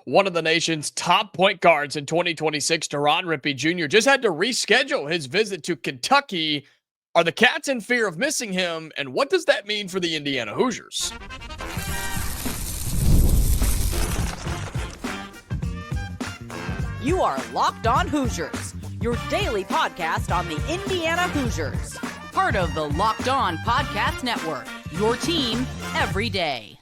One of the nation's top point guards in 2026, Deron Rippey Jr., just had to reschedule his visit to Kentucky. Are the Cats in fear of missing him? And what does that mean for the Indiana Hoosiers? You are Locked On Hoosiers, your daily podcast on the Indiana Hoosiers. Part of the Locked On Podcast Network, your team every day.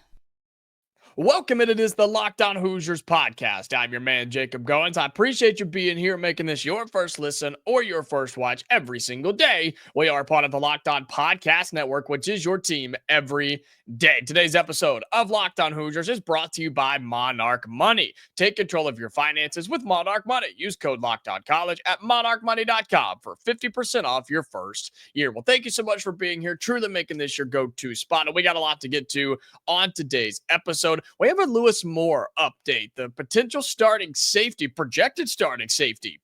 Welcome, and it is the Locked On Hoosiers podcast. I'm your man, Jacob Goins. I appreciate you being here, making this your first listen or your first watch every single day. We are part of the Locked On Podcast Network, which is your team every day. Today's episode of Locked On Hoosiers is brought to you by Monarch Money. Take control of your finances with Monarch Money. Use code LOCKEDONCollege at monarchmoney.com for 50% off your first year. Well, thank you so much for being here, truly making this your go-to spot. And we got a lot to get to on today's episode. We have a Lewis Moore update, the potential starting safety, projected starting safety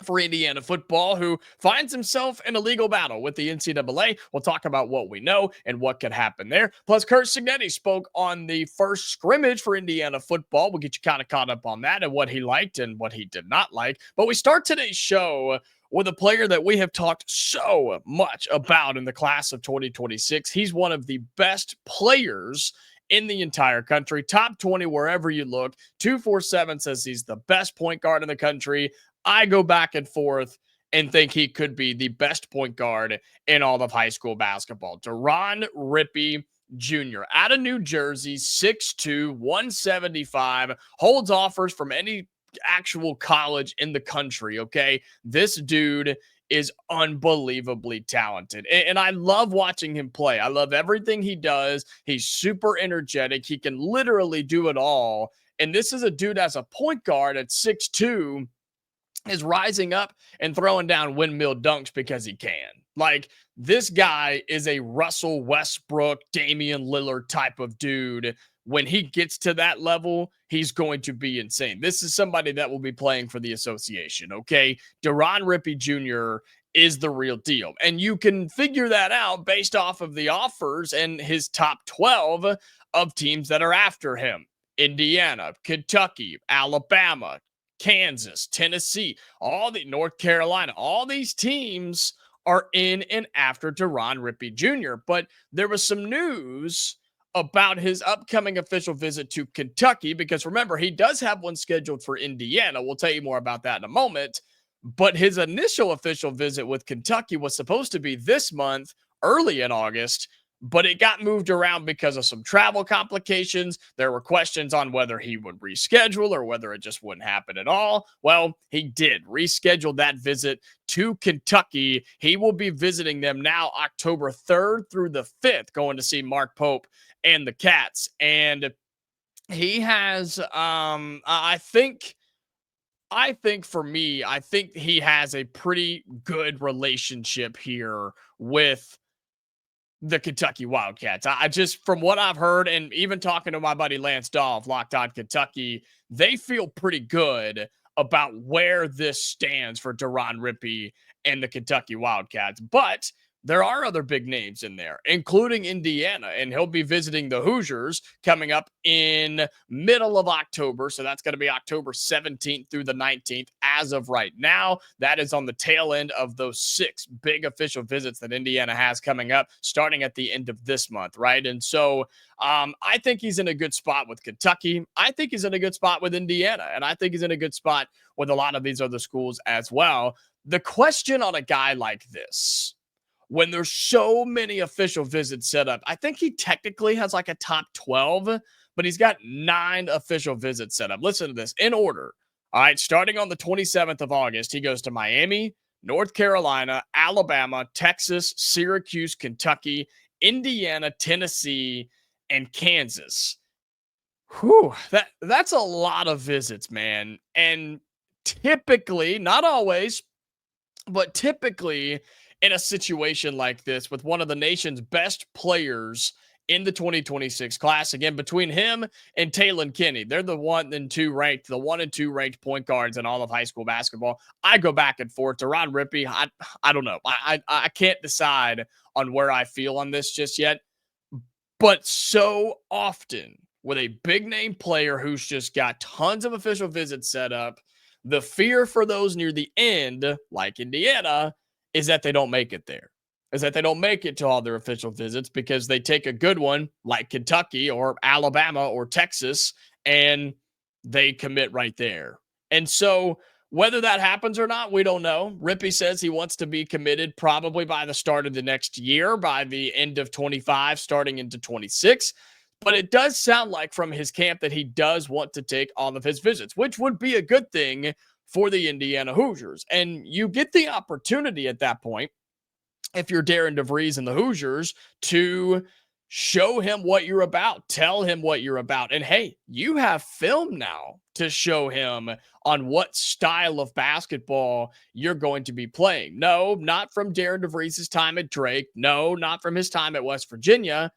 for Indiana football, who finds himself in a legal battle with the NCAA. We'll talk about what we know and what could happen there. Plus, Curt Cignetti spoke on the first scrimmage for Indiana football. We'll get you kind of caught up on that and what he liked and what he did not like. But we start today's show with a player that we have talked so much about in the class of 2026. He's one of the best players in the entire country, top 20 wherever you look. 247 says he's the best point guard in the country. I go back and forth and think he could be the best point guard in all of high school basketball. Deron Rippey Jr. out of New Jersey, 6'2", 175, holds offers from any actual college in the country, okay? This dude is unbelievably talented. And I love watching him play. I love everything he does. He's super energetic. He can literally do it all. And this is a dude as a point guard at 6'2", is rising up and throwing down windmill dunks because he can. Like, this guy is a Russell Westbrook, Damian Lillard type of dude. When he gets to that level, he's going to be insane. This is somebody that will be playing for the association, okay? Deron Rippey Jr. is the real deal. And you can figure that out based off of the offers and his top 12 of teams that are after him. Indiana, Kentucky, Alabama, Kansas, Tennessee, North Carolina, all these teams are in and after Deron Rippey Jr. But there was some news about his upcoming official visit to Kentucky, because remember, he does have one scheduled for Indiana. We'll tell you more about that in a moment. But his initial official visit with Kentucky was supposed to be this month, early in August, but it got moved around because of some travel complications. There were questions on whether he would reschedule or whether it just wouldn't happen at all. Well, he did reschedule that visit to Kentucky. He will be visiting them now October 3rd through the 5th, going to see Mark Pope and the Cats. And he has, I think for me, I think he has a pretty good relationship here with the Kentucky Wildcats. I just, from what I've heard, and even talking to my buddy Lance Dahl of Locked On Kentucky, they feel pretty good about where this stands for Deron Rippey and the Kentucky Wildcats. But there are other big names in there, including Indiana, and he'll be visiting the Hoosiers coming up in middle of October. So that's going to be October 17th through the 19th as of right now. That is on the tail end of those 6 big official visits that Indiana has coming up, starting at the end of this month, right? And so I think he's in a good spot with Kentucky. I think he's in a good spot with Indiana, and I think he's in a good spot with a lot of these other schools as well. The question on a guy like this, when there's so many official visits set up, I think he technically has like a top 12, but he's got 9 official visits set up. Listen to this in order. All right, starting on the 27th of August, he goes to Miami, North Carolina, Alabama, Texas, Syracuse, Kentucky, Indiana, Tennessee, and Kansas. Whew, that's a lot of visits, man. And typically, not always, but typically, in a situation like this with one of the nation's best players in the 2026 class, again, between him and Talon Kinney, they're the 1 and 2 ranked point guards in all of high school basketball. I go back and forth. Deron Rippey, I don't know. I can't decide on where I feel on this just yet. But so often with a big name player who's just got tons of official visits set up. The fear for those near the end, like Indiana, is that they don't make it there. Is that they don't make it to all their official visits because they take a good one like Kentucky or Alabama or Texas and they commit right there. And so whether that happens or not, we don't know. Rippey says he wants to be committed probably by the start of the next year, by the end of 25, starting into 26. But it does sound like from his camp that he does want to take all of his visits, which would be a good thing for the Indiana Hoosiers. And you get the opportunity at that point, if you're Darren DeVries and the Hoosiers, to show him what you're about, tell him what you're about. And hey, you have film now to show him on what style of basketball you're going to be playing. No, not from Darren DeVries' time at Drake. No, not from his time at West Virginia.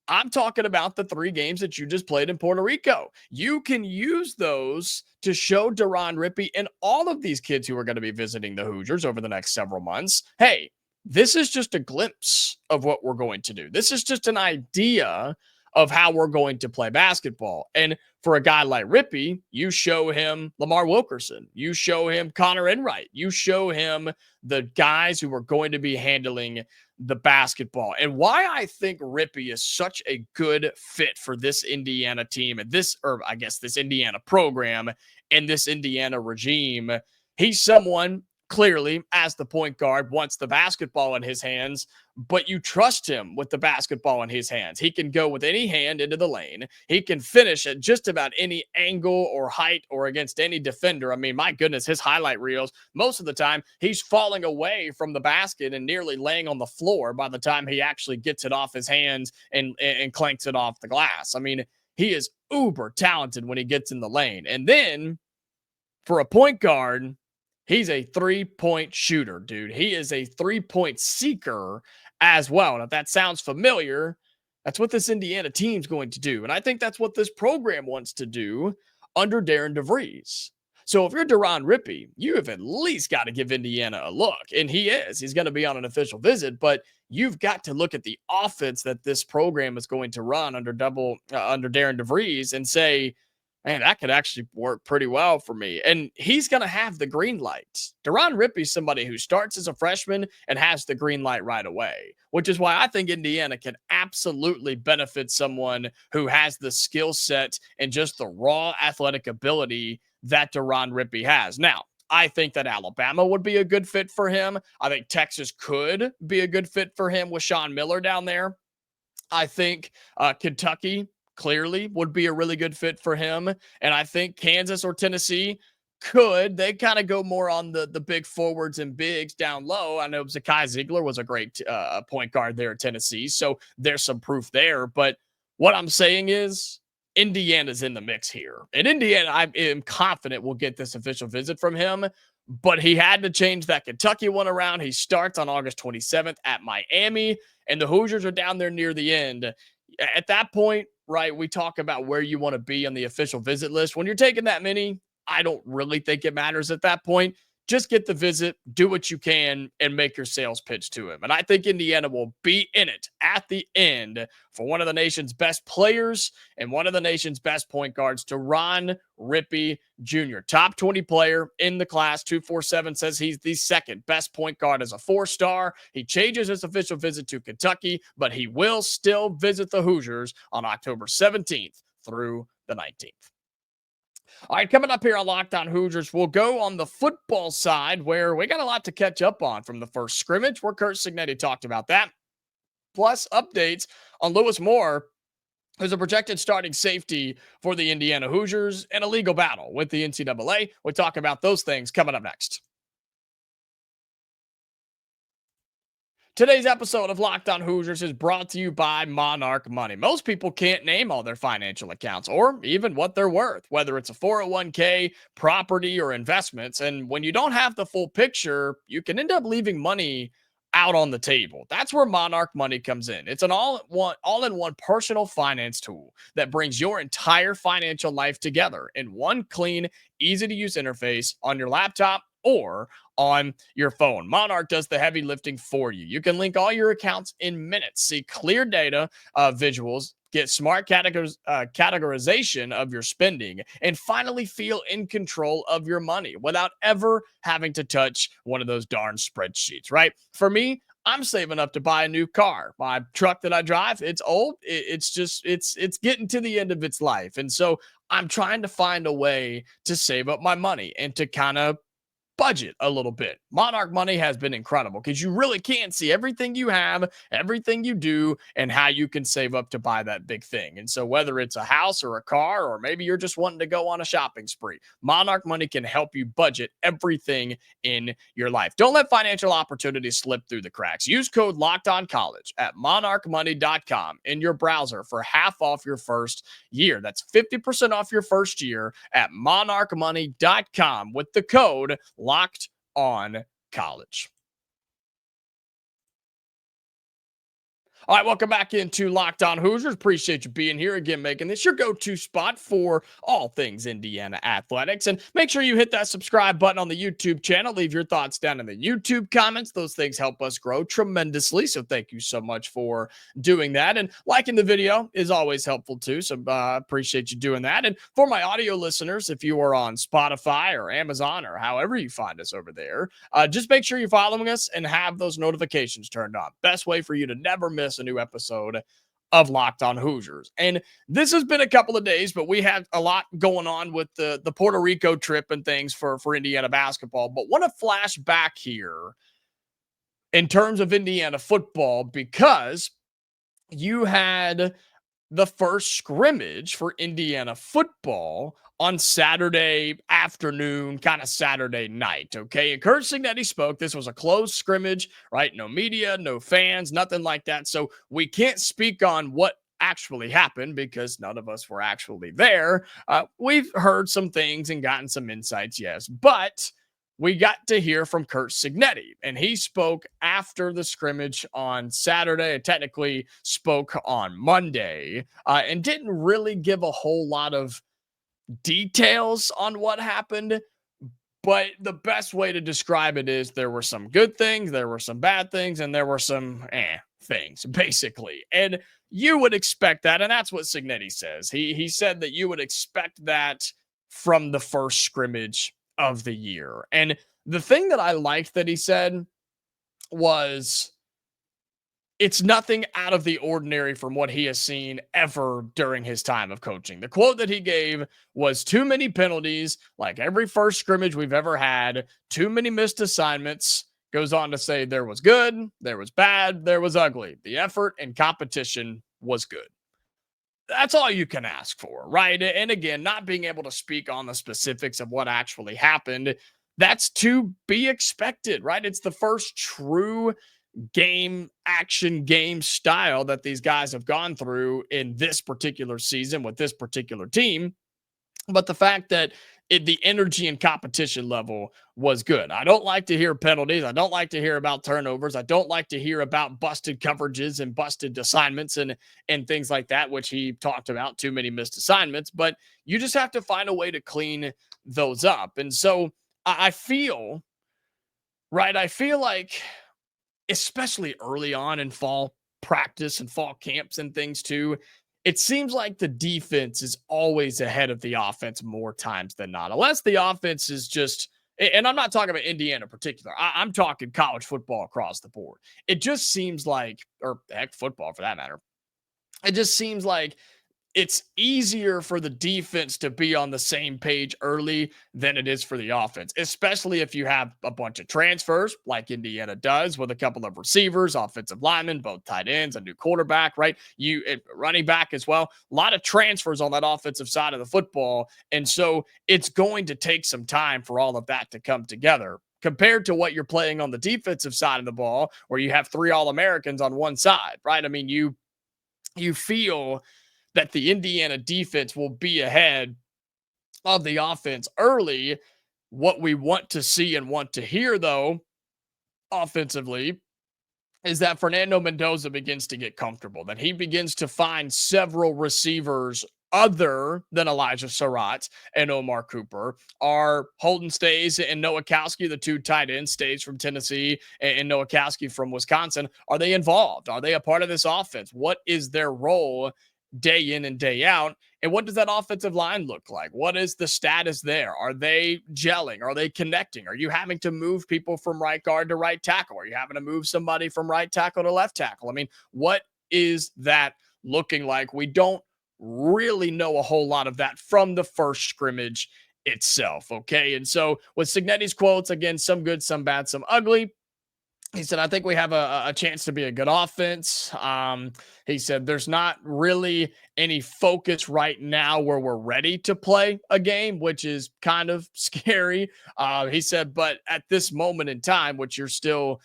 I'm talking about the 3 games that you just played in Puerto Rico. You can use those to show Deron Rippey and all of these kids who are going to be visiting the Hoosiers over the next several months, hey, this is just a glimpse of what we're going to do. This is just an idea of how we're going to play basketball. And for a guy like Rippey, you show him Lamar Wilkerson. You show him Connor Enright. You show him the guys who are going to be handling the basketball. And why I think Rippey is such a good fit for this Indiana team and this Indiana program and this Indiana regime. He's someone clearly, as the point guard, wants the basketball in his hands, but you trust him with the basketball in his hands. He can go with any hand into the lane. He can finish at just about any angle or height or against any defender. I mean, my goodness, his highlight reels, most of the time, he's falling away from the basket and nearly laying on the floor by the time he actually gets it off his hands and clanks it off the glass. I mean, he is uber talented when he gets in the lane. And then for a point guard, he's a 3-point shooter, dude. He is a 3-point seeker as well. And if that sounds familiar, that's what this Indiana team's going to do. And I think that's what this program wants to do under Darren DeVries. So if you're Deron Rippey, you have at least got to give Indiana a look. And he is. He's going to be on an official visit, but you've got to look at the offense that this program is going to run under Darren DeVries and say, man, that could actually work pretty well for me. And he's going to have the green light. Deron Rippey's somebody who starts as a freshman and has the green light right away, which is why I think Indiana can absolutely benefit someone who has the skill set and just the raw athletic ability that Deron Rippey has. Now, I think that Alabama would be a good fit for him. I think Texas could be a good fit for him with Sean Miller down there. I think Kentucky clearly would be a really good fit for him. And I think Kansas or Tennessee they kind of go more on the big forwards and bigs down low. I know Zakai Ziegler was a great point guard there at Tennessee, so there's some proof there. But what I'm saying is Indiana's in the mix here. And Indiana, I am confident will get this official visit from him, but he had to change that Kentucky one around. He starts on August 27th at Miami, and the Hoosiers are down there near the end. At that point, right, we talk about where you want to be on the official visit list. When you're taking that many, I don't really think it matters at that point. Just get the visit, do what you can, and make your sales pitch to him. And I think Indiana will be in it at the end for one of the nation's best players and one of the nation's best point guards, Deron Rippey Jr. Top 20 player in the class. 247 says he's the second best point guard as a 4-star. He changes his official visit to Kentucky, but he will still visit the Hoosiers on October 17th through the 19th. All right, coming up here on Locked On Hoosiers, we'll go on the football side where we got a lot to catch up on from the first scrimmage where Curt Cignetti talked about that. Plus updates on Lewis Moore, who's a projected starting safety for the Indiana Hoosiers in a legal battle with the NCAA. We'll talk about those things coming up next. Today's episode of Locked On Hoosiers is brought to you by Monarch Money. Most people can't name all their financial accounts or even what they're worth, whether it's a 401k, property, or investments. And when you don't have the full picture, you can end up leaving money out on the table. That's where Monarch Money comes in. It's an all-in-one personal finance tool that brings your entire financial life together in one clean, easy-to-use interface on your laptop or on your phone. Monarch does the heavy lifting for you. You can link all your accounts in minutes, see clear data, visuals, get smart categorization of your spending, and finally feel in control of your money without ever having to touch one of those darn spreadsheets, right? For me, I'm saving up to buy a new car. My truck that I drive, it's old. It's getting to the end of its life. And so I'm trying to find a way to save up my money and to kind of budget a little bit. Monarch Money has been incredible because you really can see everything you have, everything you do, and how you can save up to buy that big thing. And so whether it's a house or a car, or maybe you're just wanting to go on a shopping spree, Monarch Money can help you budget everything in your life. Don't let financial opportunities slip through the cracks. Use code LOCKEDONCollege at monarchmoney.com in your browser for half off your first year. That's 50% off your first year at monarchmoney.com with the code Locked On College. All right, welcome back into Locked On Hoosiers. Appreciate you being here again, making this your go-to spot for all things Indiana athletics. And make sure you hit that subscribe button on the YouTube channel. Leave your thoughts down in the YouTube comments. Those things help us grow tremendously. So thank you so much for doing that. And liking the video is always helpful too. So appreciate you doing that. And for my audio listeners, if you are on Spotify or Amazon or however you find us over there, just make sure you're following us and have those notifications turned on. Best way for you to never miss a new episode of Locked On Hoosiers. And this has been a couple of days, but we had a lot going on with the Puerto Rico trip and things for Indiana basketball. But want to flash back here in terms of Indiana football, because you had the first scrimmage for Indiana football on Saturday afternoon, kind of Saturday night, okay? And Curt Cignetti spoke. This was a closed scrimmage, right? No media, no fans, nothing like that. So we can't speak on what actually happened because none of us were actually there. We've heard some things and gotten some insights, yes, but we got to hear from Curt Cignetti, and he spoke after the scrimmage on Saturday, and technically spoke on Monday, and didn't really give a whole lot of details on what happened. But the best way to describe it is there were some good things, there were some bad things, and there were some things, basically. And you would expect that, and that's what Cignetti says. He said that you would expect that from the first scrimmage of the year. And the thing that I liked that he said was it's nothing out of the ordinary from what he has seen ever during his time of coaching. The quote that he gave was too many penalties, like every first scrimmage we've ever had, too many missed assignments. Goes on to say there was good, there was bad, there was ugly. The effort and competition was good. That's all you can ask for, right? And again, not being able to speak on the specifics of what actually happened, that's to be expected, right? It's the first true action game style that these guys have gone through in this particular season with this particular team. But the fact that the energy and competition level was good. I don't like to hear penalties. I don't like to hear about turnovers. I don't like to hear about busted coverages and busted assignments and things like that, which he talked about, too many missed assignments. But you just have to find a way to clean those up. And so I feel, right, I feel like, especially early on in fall practice and fall camps and things too, it seems like the defense is always ahead of the offense more times than not. Unless the offense is just, and I'm not talking about Indiana in particular, I'm talking college football across the board. It just seems like, or heck, football for that matter, it just seems like it's easier for the defense to be on the same page early than it is for the offense, especially if you have a bunch of transfers like Indiana does with a couple of receivers, offensive linemen, both tight ends, a new quarterback, right? Running back as well. A lot of transfers on that offensive side of the football. And so it's going to take some time for all of that to come together compared to what you're playing on the defensive side of the ball, where you have 3 All-Americans on one side, right? I mean, you feel that the Indiana defense will be ahead of the offense early. What we want to see and want to hear, though, offensively, is that Fernando Mendoza begins to get comfortable, that he begins to find several receivers other than Elijah Surratt and Omar Cooper? Are Holden Stays and Nowakowski, the two tight ends, Stays from Tennessee and Nowakowski from Wisconsin, are they involved? Are they a part of this offense? What is their role day in and day out? And what does that offensive line look like? What is the status there? Are they gelling? Are they connecting? Are you having to move people from right guard to right tackle? Are you having to move somebody from right tackle to left tackle? I mean, what is that looking like? We don't really know a whole lot of that from the first scrimmage itself. Okay. And so with Cignetti's quotes, again, some good, some bad, some ugly. He said, I think we have a chance to be a good offense. He said, there's not really any focus right now where we're ready to play a game, which is kind of scary. He said, but at this moment in time, which you're still,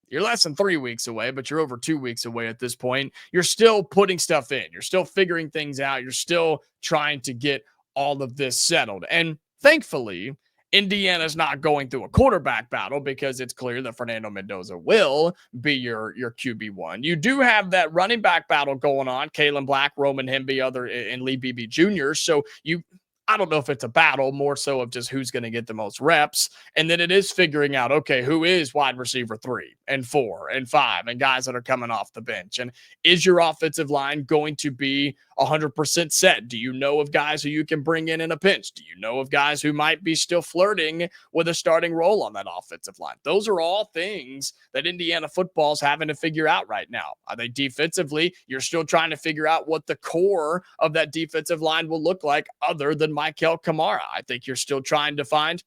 you're less than 3 weeks away, but you're over 2 weeks away at this point. You're still putting stuff in. You're still figuring things out. You're still trying to get all of this settled. And thankfully, Indiana's not going through a quarterback battle because it's clear that Fernando Mendoza will be your QB1. You do have that running back battle going on. Kalen Black, Roman Hemby, and Lee Beebe Jr. So I don't know if it's a battle, more so of just who's going to get the most reps. And then it is figuring out, okay, who is wide receiver 3 and 4 and 5 and guys that are coming off the bench. And is your offensive line going to be 100% set? Do you know of guys who you can bring in a pinch? Do you know of guys who might be still flirting with a starting role on that offensive line? Those are all things that Indiana football's having to figure out right now. Are they defensively? You're still trying to figure out what the core of that defensive line will look like other than Michael Kamara. I think you're still trying to find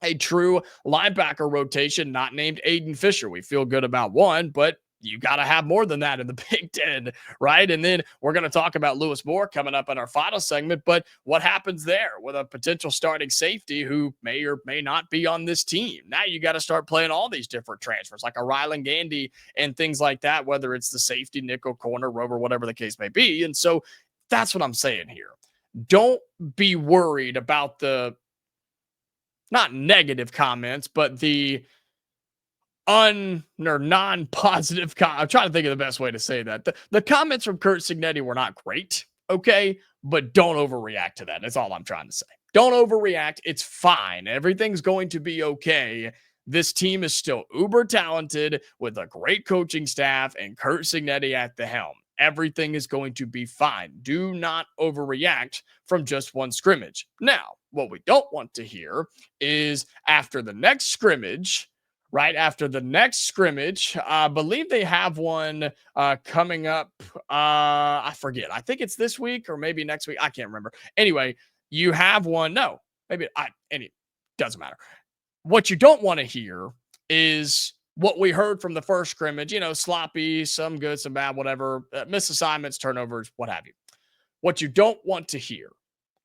a true linebacker rotation, not named Aiden Fisher. We feel good about one, but you got to have more than that in the Big Ten, right? And then we're going to talk about Lewis Moore coming up in our final segment, but what happens there with a potential starting safety who may or may not be on this team? Now you got to start playing all these different transfers like a Rylan Gandy and things like that, whether it's the safety, nickel, corner, rover, whatever the case may be. And so that's what I'm saying here. Don't be worried about the not negative comments, but the non-positive. I'm trying to think of the best way to say that. The comments from Curt Cignetti were not great, okay? But don't overreact to that. That's all I'm trying to say. Don't overreact. It's fine. Everything's going to be okay. This team is still uber talented with a great coaching staff and Curt Cignetti at the helm. Everything is going to be fine. Do not overreact from just one scrimmage. Now, what we don't want to hear is after the next scrimmage, right after the next scrimmage, I believe they have one coming up. I forget. I think it's this week or maybe next week. I can't remember. Anyway, you have one. No, maybe doesn't matter. What you don't want to hear is what we heard from the first scrimmage, sloppy, some good, some bad, whatever, missed assignments, turnovers, what have you. What you don't want to hear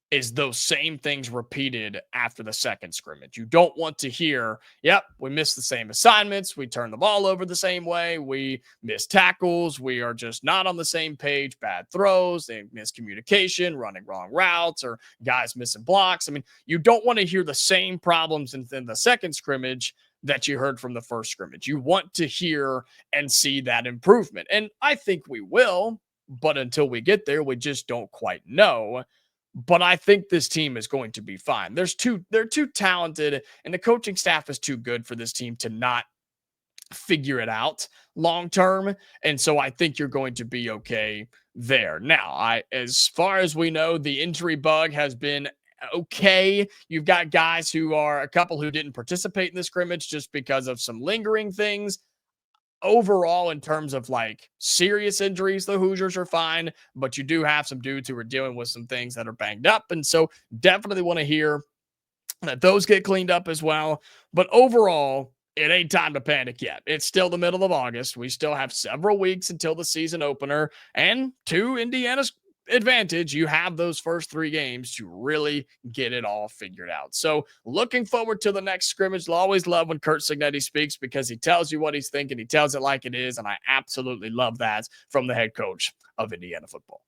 is those same things repeated after the second scrimmage. You don't want to hear, yep, we missed the same assignments. We turned the ball over the same way. We missed tackles. We are just not on the same page. Bad throws, they miscommunication, running wrong routes, or guys missing blocks. I mean, you don't want to hear the same problems in the second scrimmage that you heard from the first scrimmage. You want to hear and see that improvement. And I think we will, but until we get there, we just don't quite know. But I think this team is going to be fine. They're too talented, and the coaching staff is too good for this team to not figure it out long term. And so I think you're going to be okay there. Now, as far as we know, the injury bug has been okay. You've got guys a couple who didn't participate in the scrimmage just because of some lingering things. Overall, in terms of serious injuries, the Hoosiers are fine, but you do have some dudes who are dealing with some things that are banged up. And so definitely want to hear that those get cleaned up as well. But overall, it ain't time to panic yet. It's still the middle of August. We still have several weeks until the season opener, and to Indiana's advantage, you have those first 3 games to really get it all figured out. So looking forward to the next scrimmage. I'll always love when Curt Cignetti speaks because he tells you what he's thinking. He tells it like it is. And I absolutely love that from the head coach of Indiana football.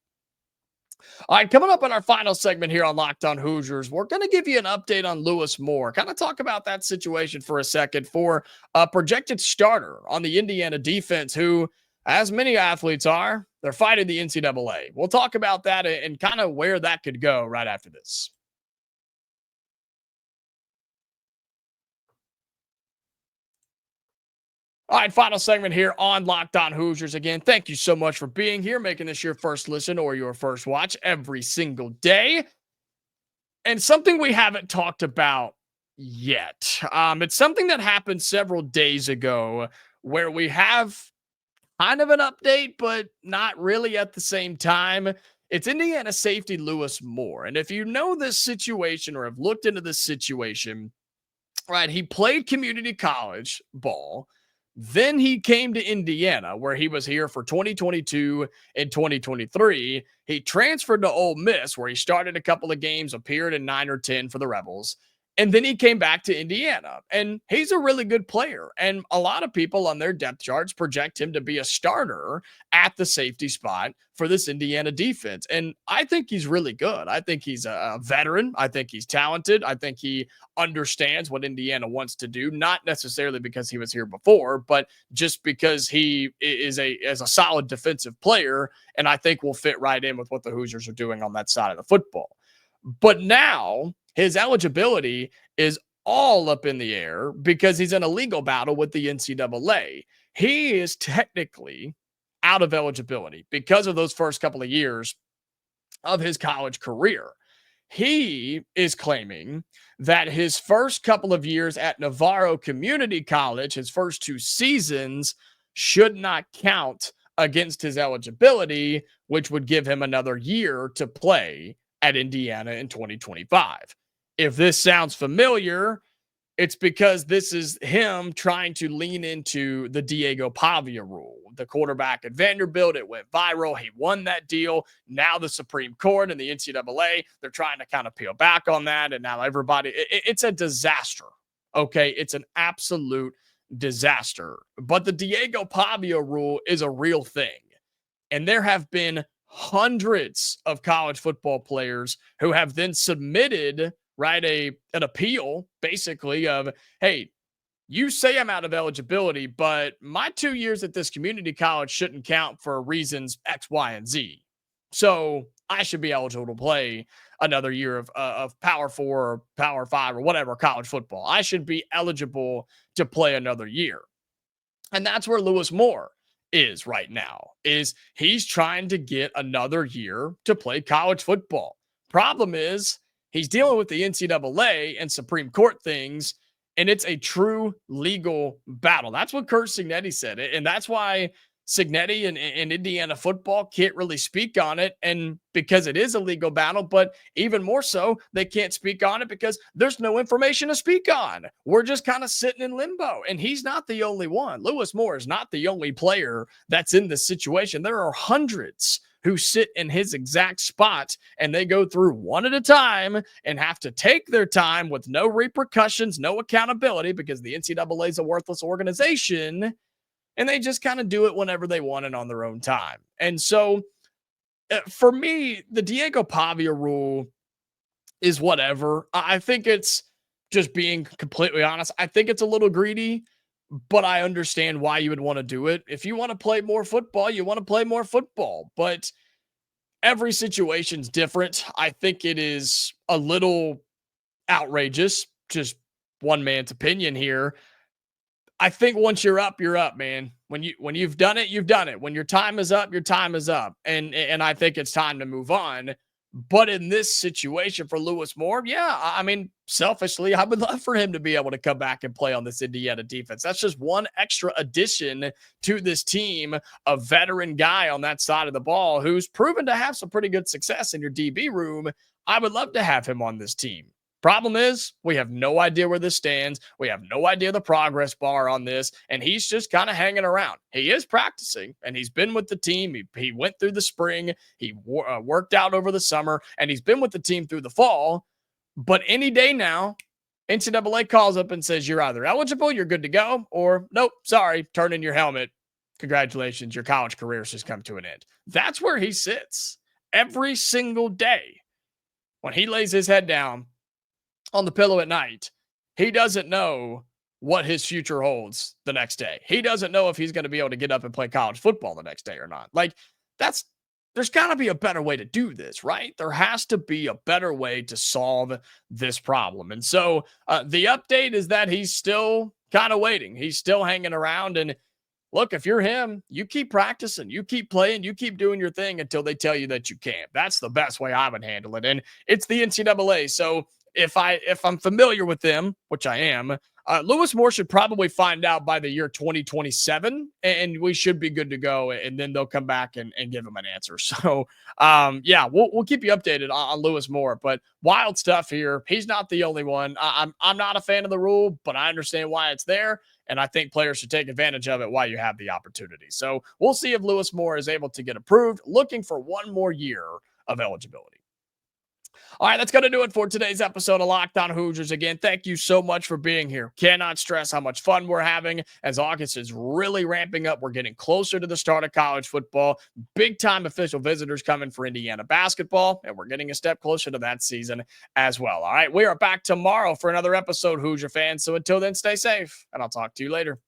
All right, coming up in our final segment here on Locked On Hoosiers, we're going to give you an update on Lewis Moore. Kind of talk about that situation for a second for a projected starter on the Indiana defense who, as many athletes are, They're fighting the NCAA. We'll talk about that and kind of where that could go right after this. All right, final segment here on Locked On Hoosiers. Again, thank you so much for being here, making this your first listen or your first watch every single day. And something we haven't talked about yet. It's something that happened several days ago where we have kind of an update, but not really at the same time. It's Indiana safety Lewis Moore. And if you know this situation or have looked into this situation, right, he played community college ball. Then he came to Indiana, where he was here for 2022 and 2023. He transferred to Ole Miss, where he started a couple of games, appeared in 9 or 10 for the Rebels. And then he came back to Indiana. And he's a really good player. And a lot of people on their depth charts project him to be a starter at the safety spot for this Indiana defense. And I think he's really good. I think he's a veteran. I think he's talented. I think he understands what Indiana wants to do, not necessarily because he was here before, but just because he is a solid defensive player, and I think will fit right in with what the Hoosiers are doing on that side of the football. But now his eligibility is all up in the air because he's in a legal battle with the NCAA. He is technically out of eligibility because of those first couple of years of his college career. He is claiming that his first couple of years at Navarro Community College, his first 2 seasons, should not count against his eligibility, which would give him another year to play at Indiana in 2025. If this sounds familiar, it's because this is him trying to lean into the Diego Pavia rule. The quarterback at Vanderbilt, it went viral. He won that deal. Now the Supreme Court and the NCAA, they're trying to kind of peel back on that. And now everybody, it's a disaster. Okay. It's an absolute disaster. But the Diego Pavia rule is a real thing. And there have been hundreds of college football players who have then submitted, right, an appeal basically of, hey, you say I'm out of eligibility, but my 2 years at this community college shouldn't count for reasons X, Y, and Z. So I should be eligible to play another year of Power 4 or Power 5 or whatever college football. I should be eligible to play another year. And that's where Lewis Moore is right now, is he's trying to get another year to play college football. Problem is he's dealing with the NCAA and Supreme Court things, and it's a true legal battle. That's what Curt Cignetti said. And that's why Cignetti and Indiana football can't really speak on it, and because it is a legal battle, but even more so, they can't speak on it because there's no information to speak on. We're just kind of sitting in limbo, and he's not the only one. Lewis Moore is not the only player that's in this situation. There are hundreds who sit in his exact spot, and they go through one at a time and have to take their time with no repercussions, no accountability, because the NCAA is a worthless organization. And they just kind of do it whenever they want and on their own time. And so for me, the Diego Pavia rule is whatever. I think it's, just being completely honest, I think it's a little greedy, but I understand why you would want to do it. If you want to play more football, you want to play more football. But every situation's different. I think it is a little outrageous, just one man's opinion here. I think once you're up, man. When you've done it, you've done it. When your time is up, your time is up. And I think it's time to move on. But in this situation for Lewis Moore, yeah, I mean, selfishly, I would love for him to be able to come back and play on this Indiana defense. That's just one extra addition to this team, a veteran guy on that side of the ball who's proven to have some pretty good success in your DB room. I would love to have him on this team. Problem is, we have no idea where this stands. We have no idea the progress bar on this, and he's just kind of hanging around. He is practicing, and he's been with the team. He went through the spring. He worked out over the summer, and he's been with the team through the fall. But any day now, NCAA calls up and says, you're either eligible, you're good to go, or nope, sorry, turn in your helmet. Congratulations, your college career has just come to an end. That's where he sits every single day. When he lays his head down on the pillow at night, he doesn't know what his future holds the next day. He doesn't know if he's going to be able to get up and play college football the next day or not. Like, there's got to be a better way to do this, right? There has to be a better way to solve this problem. And so the update is that he's still kind of waiting. He's still hanging around. And look, if you're him, you keep practicing, you keep playing, you keep doing your thing until they tell you that you can't. That's the best way I would handle it. And it's the NCAA. So if I'm familiar with them, which I am, Lewis Moore should probably find out by the year 2027, and we should be good to go. And then they'll come back and give him an answer. So, yeah, we'll keep you updated on Lewis Moore. But wild stuff here. He's not the only one. I'm not a fan of the rule, but I understand why it's there. And I think players should take advantage of it while you have the opportunity. So we'll see if Lewis Moore is able to get approved, looking for one more year of eligibility. All right, that's going to do it for today's episode of Locked On Hoosiers. Again, thank you so much for being here. Cannot stress how much fun we're having as August is really ramping up. We're getting closer to the start of college football. Big-time official visitors coming for Indiana basketball, and we're getting a step closer to that season as well. All right, we are back tomorrow for another episode, Hoosier fans. So until then, stay safe, and I'll talk to you later.